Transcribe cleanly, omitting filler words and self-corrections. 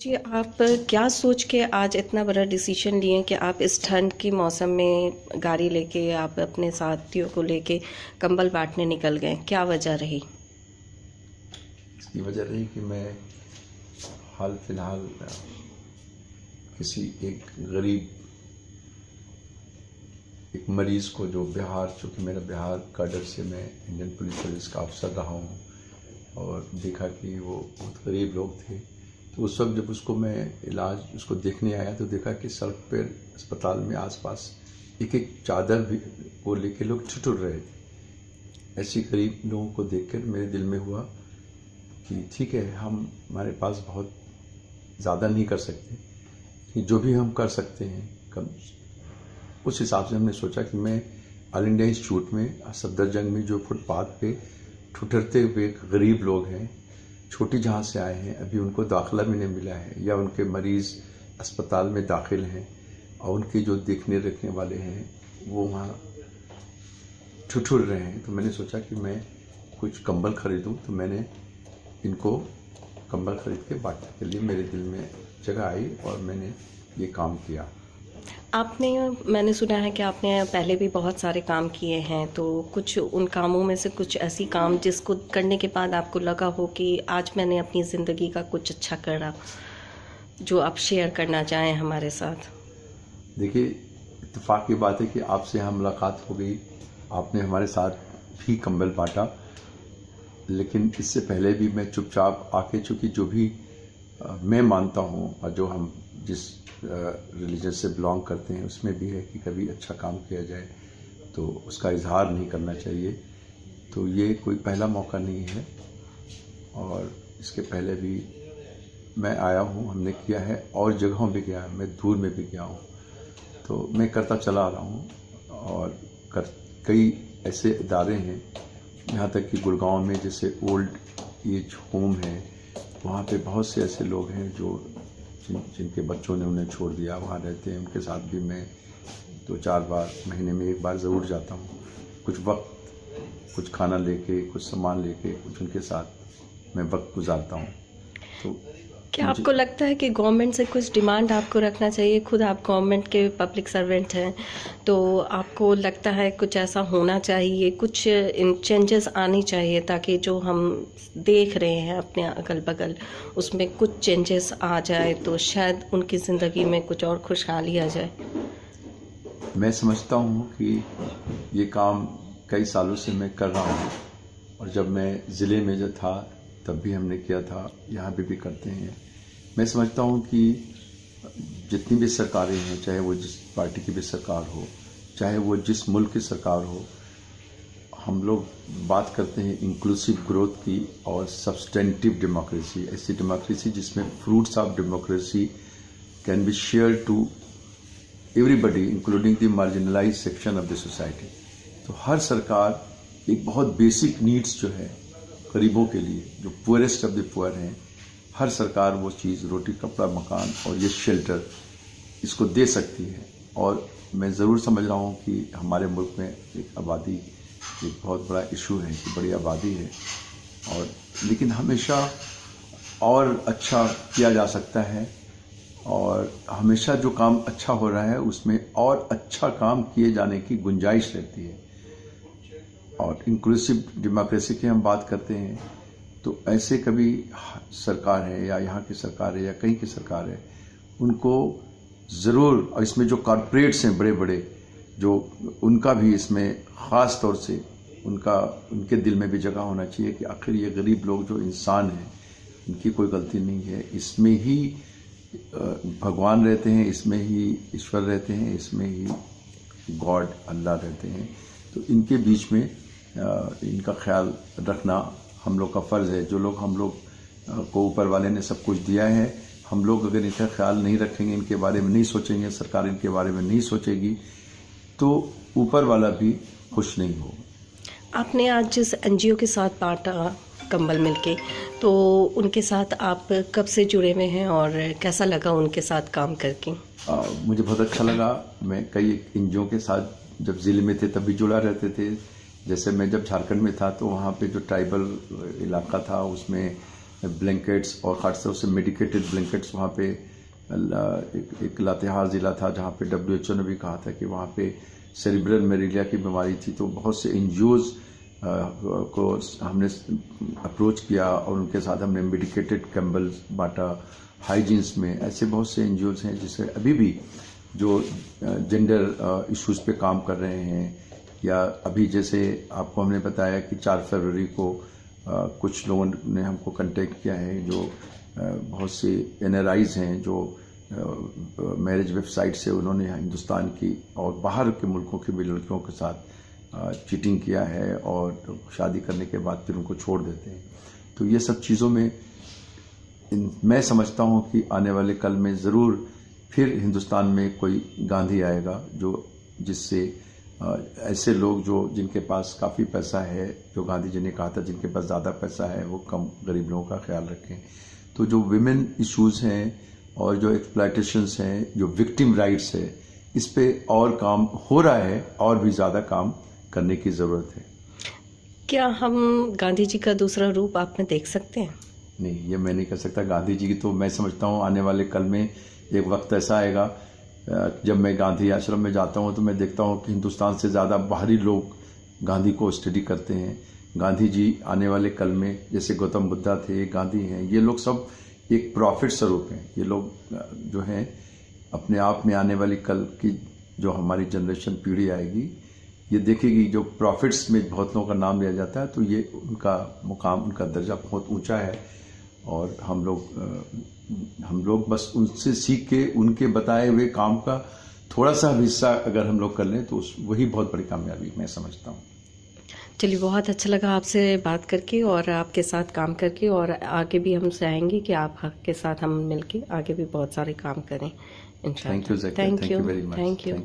जी, आप क्या सोच के आज इतना बड़ा डिसीजन लिए कि आप इस ठंड के मौसम में गाड़ी लेके आप अपने साथियों को लेके कंबल बांटने निकल गए? क्या वजह रही? इसकी वजह रही कि मैं हाल फिलहाल किसी एक गरीब एक मरीज़ को, जो बिहार, चूँकि मेरा बिहार कैडर से मैं इंडियन पुलिस सर्विस का अफसर रहा हूँ, और देखा कि वो बहुत गरीब लोग थे। तो उस वक्त जब उसको मैं इलाज उसको देखने आया तो देखा कि सड़क पर अस्पताल में आसपास एक एक चादर भी को लेके लोग ठिठुर रहे थे। ऐसी गरीब लोगों को देखकर मेरे दिल में हुआ कि ठीक है, हमारे पास बहुत ज़्यादा नहीं कर सकते, कि जो भी हम कर सकते हैं कम, उस हिसाब से हमने सोचा कि मैं ऑल इंडिया इंस्टीट्यूट में सफदरजंग में जो फुटपाथ पे ठुठरते हुए गरीब लोग हैं, छोटी जहाँ से आए हैं, अभी उनको दाखिला भी नहीं मिला है, या उनके मरीज़ अस्पताल में दाखिल हैं और उनके जो देखने रखने वाले हैं वो वहाँ ठुठुर रहे हैं, तो मैंने सोचा कि मैं कुछ कंबल खरीदूं। तो मैंने इनको कंबल खरीद के बांटने के लिए मेरे दिल में जगह आई और मैंने ये काम किया। मैंने सुना है कि आपने पहले भी बहुत सारे काम किए हैं, तो कुछ उन कामों में से कुछ ऐसी काम जिसको करने के बाद आपको लगा हो कि आज मैंने अपनी ज़िंदगी का कुछ अच्छा करा, जो आप शेयर करना चाहें हमारे साथ? देखिए, इत्तेफाक की बात है कि आपसे यहाँ मुलाकात हो गई, आपने हमारे साथ भी कंबल बांटा, लेकिन इससे पहले भी मैं चुपचाप आके, चूँकि जो भी मैं मानता हूँ और जो हम जिस रिलीजन से बिलोंग करते हैं उसमें भी है कि कभी अच्छा काम किया जाए तो उसका इजहार नहीं करना चाहिए। तो ये कोई पहला मौका नहीं है, और इसके पहले भी मैं आया हूँ, हमने किया है, और जगहों भी गया है, मैं दूर में भी गया हूँ, तो मैं करता चला आ रहा हूँ। और कई ऐसे इदारे हैं, यहाँ तक कि गुड़गांव में जैसे ओल्ड एज होम है, वहाँ पे बहुत से ऐसे लोग हैं जो जिनके बच्चों ने उन्हें छोड़ दिया, वहाँ रहते हैं, उनके साथ भी मैं 2-4 बार महीने में एक बार ज़रूर जाता हूँ। कुछ वक्त, कुछ खाना लेके, कुछ सामान लेके, कुछ उनके साथ मैं वक्त गुजारता हूँ। तो क्या आपको लगता है कि गवर्नमेंट से कुछ डिमांड आपको रखना चाहिए? खुद आप गवर्नमेंट के पब्लिक सर्वेंट हैं, तो आपको लगता है कुछ ऐसा होना चाहिए, कुछ इन चेंजेस आनी चाहिए ताकि जो हम देख रहे हैं अपने अगल बगल उसमें कुछ चेंजेस आ जाए तो शायद उनकी ज़िंदगी में कुछ और खुशहाली आ जाए? मैं समझता हूँ कि ये काम कई सालों से मैं कर रहा हूँ, और जब मैं ज़िले में जो था तब भी हमने किया था, यहाँ भी करते हैं। मैं समझता हूँ कि जितनी भी सरकारें हैं, चाहे वो जिस पार्टी की भी सरकार हो, चाहे वो जिस मुल्क की सरकार हो, हम लोग बात करते हैं इंक्लूसिव ग्रोथ की और सब्सटेंटिव डेमोक्रेसी, ऐसी डेमोक्रेसी जिसमें fruits of democracy can be share to everybody including the marginalise section of the society. तो हर सरकार एक बहुत बेसिक नीड्स जो है गरीबों के लिए, जो पुअरेस्ट ऑफ द पुअर हैं, हर सरकार वो चीज़, रोटी, कपड़ा, मकान और ये शेल्टर, इसको दे सकती है। और मैं ज़रूर समझ रहा हूँ कि हमारे मुल्क में एक आबादी एक बहुत बड़ा इशू है कि बड़ी आबादी है, और लेकिन हमेशा और अच्छा किया जा सकता है, और हमेशा जो काम अच्छा हो रहा है उसमें और अच्छा काम किए जाने की गुंजाइश रहती है। और इंक्लूसिव डेमोक्रेसी की हम बात करते हैं, तो ऐसे कभी सरकार है या यहाँ की सरकार है या कहीं की सरकार है, उनको ज़रूर, और इसमें जो कॉरपोरेट्स हैं बड़े बड़े, जो उनका भी इसमें ख़ास तौर से उनके दिल में भी जगह होना चाहिए कि आखिर ये गरीब लोग जो इंसान हैं, इनकी कोई गलती नहीं है, इसमें ही भगवान रहते हैं, इसमें ही ईश्वर रहते हैं, इसमें ही गॉड, अल्लाह रहते हैं। तो इनके बीच में इनका ख्याल रखना हम लोग का फ़र्ज़ है। जो लोग हम लोग को ऊपर वाले ने सब कुछ दिया है, हम लोग अगर इनका ख्याल नहीं रखेंगे, इनके बारे में नहीं सोचेंगे, सरकार इनके बारे में नहीं सोचेगी, तो ऊपर वाला भी खुश नहीं होगा। आपने आज जिस एनजीओ के साथ बांटा कंबल मिलके, तो उनके साथ आप कब से जुड़े हुए हैं और कैसा लगा उनके साथ काम करके? मुझे बहुत अच्छा लगा। मैं कई एनजीओ के साथ जब ज़िले में थे तब भी जुड़ा रहते थे। जैसे मैं जब झारखंड में था तो वहाँ पे जो ट्राइबल इलाका था उसमें ब्लैंकेट्स और खासतौर से मेडिकेटेड ब्लैंकेट्स वहाँ पे एक लातेहार ज़िला था जहाँ पे WHO ने भी कहा था कि वहाँ पे सेरिब्रल मलेरिया की बीमारी थी, तो बहुत से NGOs को हमने अप्रोच किया और उनके साथ हमने मेडिकेटेड कैम्बल्स बांटा। हाइजीन्स में ऐसे बहुत से NGOs हैं जिसे अभी भी जो जेंडर इश्यूज पे काम कर रहे हैं, या अभी जैसे आपको हमने बताया कि 4 फरवरी को कुछ लोगों ने हमको कांटेक्ट किया है, जो बहुत से NRIs हैं जो मैरिज वेबसाइट से उन्होंने हिंदुस्तान की और बाहर के मुल्कों की भी लड़कियों के साथ चीटिंग किया है और शादी करने के बाद फिर उनको छोड़ देते हैं। तो ये सब चीज़ों में मैं समझता हूँ कि आने वाले कल में ज़रूर फिर हिंदुस्तान में कोई गांधी आएगा जिससे ऐसे लोग जिनके पास काफ़ी पैसा है, जो गांधी जी ने कहा था जिनके पास ज़्यादा पैसा है वो कम गरीब लोगों का ख्याल रखें। तो जो विमेन इश्यूज़ हैं और जो एक्सप्लॉयटेशंस हैं, जो विक्टिम राइट्स है, इस पे और काम हो रहा है और भी ज़्यादा काम करने की ज़रूरत है। क्या हम गांधी जी का दूसरा रूप आप में देख सकते हैं? नहीं, ये मैं नहीं कर सकता। गांधी जी की तो मैं समझता हूँ आने वाले कल में एक वक्त ऐसा आएगा जब मैं गांधी आश्रम में जाता हूँ तो मैं देखता हूँ कि हिंदुस्तान से ज़्यादा बाहरी लोग गांधी को स्टडी करते हैं। गांधी जी आने वाले कल में जैसे गौतम बुद्धा थे, गांधी हैं, ये लोग सब एक प्रॉफिट स्वरूप हैं। ये लोग जो हैं अपने आप में आने वाली कल की जो हमारी जनरेशन पीढ़ी आएगी ये देखेगी, जो प्रॉफिट्स में बहुत लोगों का नाम लिया जाता है, तो ये उनका मुकाम, उनका दर्जा बहुत ऊंचा है। और हम लोग बस उनसे सीख के उनके बताए हुए काम का थोड़ा सा हिस्सा अगर हम लोग कर लें तो वही बहुत बड़ी कामयाबी मैं समझता हूँ। चलिए, बहुत अच्छा लगा आपसे बात करके और आपके साथ काम करके, और आगे भी हम चाहेंगे कि आपके साथ हम मिलके आगे भी बहुत सारे काम करें इंशाल्लाह। Thank you, thank you very much. Thank you.